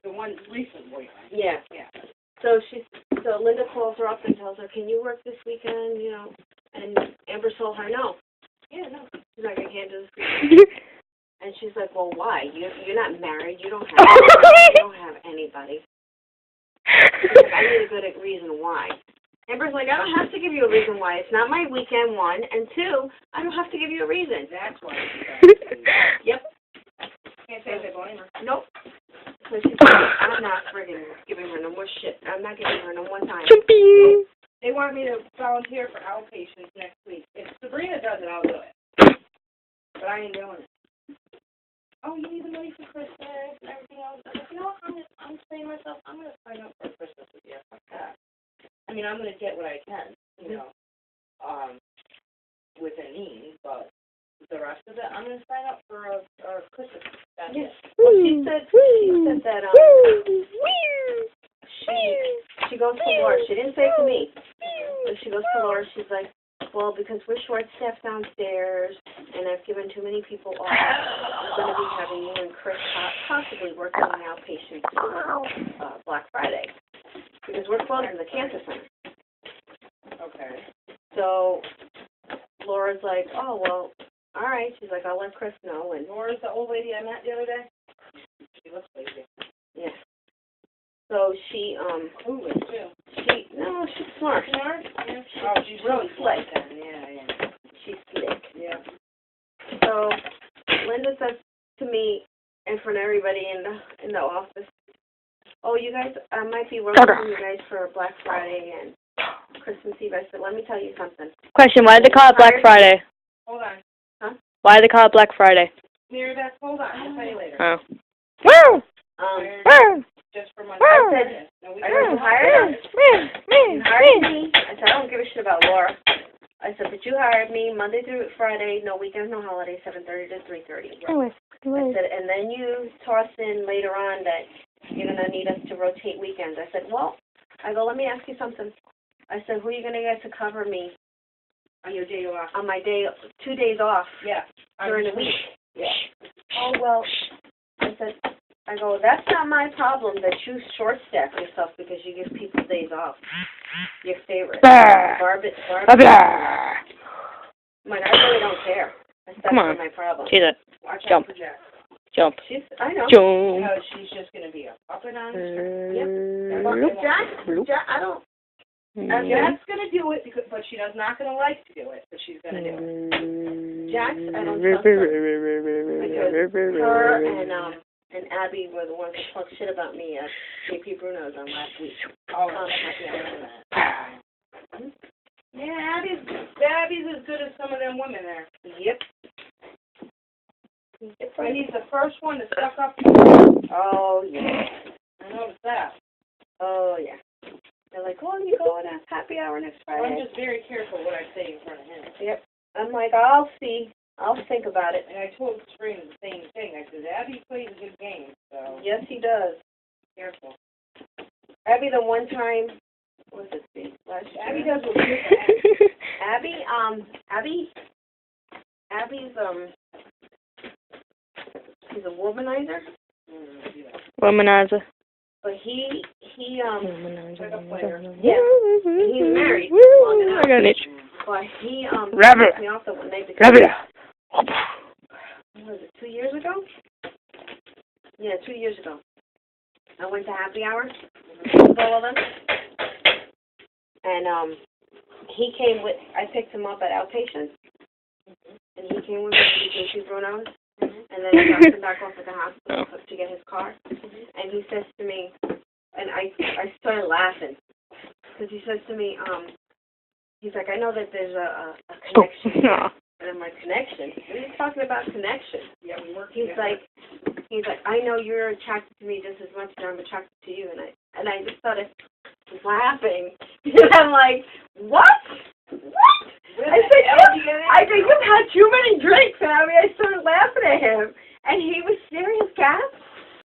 The one recent boyfriend. Yeah. Yeah. So Linda calls her up and tells her, can you work this weekend, you know? And Amber told her no. Yeah, no. She's like, I can't do this weekend. And she's like, well, why? You're not married. You don't have anybody. She's like, I need a good reason why. Amber's like, I don't have to give you a reason why. It's not my weekend, one. And two, I don't have to give you a reason. That's why. Yep. Can't say they blame her. Nope. So she's like, I'm not friggin' giving her no more shit. I'm not giving her no more time. They want me to volunteer for outpatients next week. If Sabrina does it, I'll do it. But I ain't doing it. Oh, you need the money for Christmas and everything else. I'm like, you know what? I'm saying to myself, I'm going to sign up for Christmas with you. Fuck that. I mean, I'm going to get what I can, you know, within means, but the rest of it, I'm going to sign up for a Christmas. That's it. Well, she said that she goes to Laura. She didn't say it to me, but she goes to Laura. She's like, well, because we're short-staffed downstairs, and I've given too many people off, I'm going to be having you and Chris possibly working on the outpatient Black Friday, because we're closing the cancer center. Okay. So Laura's like, oh, well, all right. She's like, I'll let Chris know. And Laura's the old lady I met the other day. She looks lazy. Yeah. So she, Clueless, too. No, she's smart. Smart? Yeah. Oh, she's really slick. Yeah. She's slick. Yeah. So Linda says to me in front of everybody in the office, oh, you guys, I might be working for you guys for Black Friday and Christmas Eve. I said, let me tell you something. Question, why did they call it Black Friday? Hold on. Huh? Why did they call it Black Friday? Mary Beth, hold on. I'll tell you later. Oh. Woo! Just for Monday. I said, you hired me. I said, I don't give a shit about Laura. I said, but you hired me Monday through Friday, no weekends, no holidays, 7:30 to 3:30. I said, and then you toss in later on that you're going to need us to rotate weekends. I said, well, let me ask you something. I said, who are you going to get to cover me on your day off? On my day, 2 days off. Yeah. During the week. Yeah. Oh, well, I go, that's not my problem that you short-staff yourself because you give people days off. Your favorite. Barbie. Come I really don't care. That's not my problem. See that. Watch out Jump. for Jack. Jump. I know. Jump. No, she's just going to be up and on. Yep. Jack, I don't. Jack's going to do it, but she's not going to like to do it, but she's going to do it. Jax, I don't trust her. Because her and Abby were the ones that talked shit about me at JP Bruno's on last week. Oh, yeah, Abby's as good as some of them women there. Yep. And he's the first one to suck up. Oh, yeah. I noticed that. Oh, yeah. They're like, oh, you going to happy hour next Friday? I'm just very careful what I say in front of him. Yep. I'm like, I'll see. I'll think about it. And I told Sabrina the same thing. I said, Abby plays a good game, so. Yes, he does. Careful. Abby, the one time, what was it, last year? Abby does what you say. Abby's, he's a womanizer. Womanizer. But he, like a player. Yeah. He's married. Long enough. I got it. But he, Rabbit. me off the one day because, Rabbit. what was it, 2 years ago? Yeah, 2 years ago. I went to happy hour with all of them. And, he came with, I picked him up at outpatient. And he came with me to JP Bruno's. And then he dropped him back off at the hospital to get his car. And he says to me, and I started laughing. Because he says to me, he's like, I know that there's a connection. And I'm like, connection? What are you talking about connection? Yeah, we work He's like, I know you're attracted to me just as much as I'm attracted to you. And I just started laughing. And I'm like, what? I said, you've had too many drinks, Abby. I started laughing at him. And he was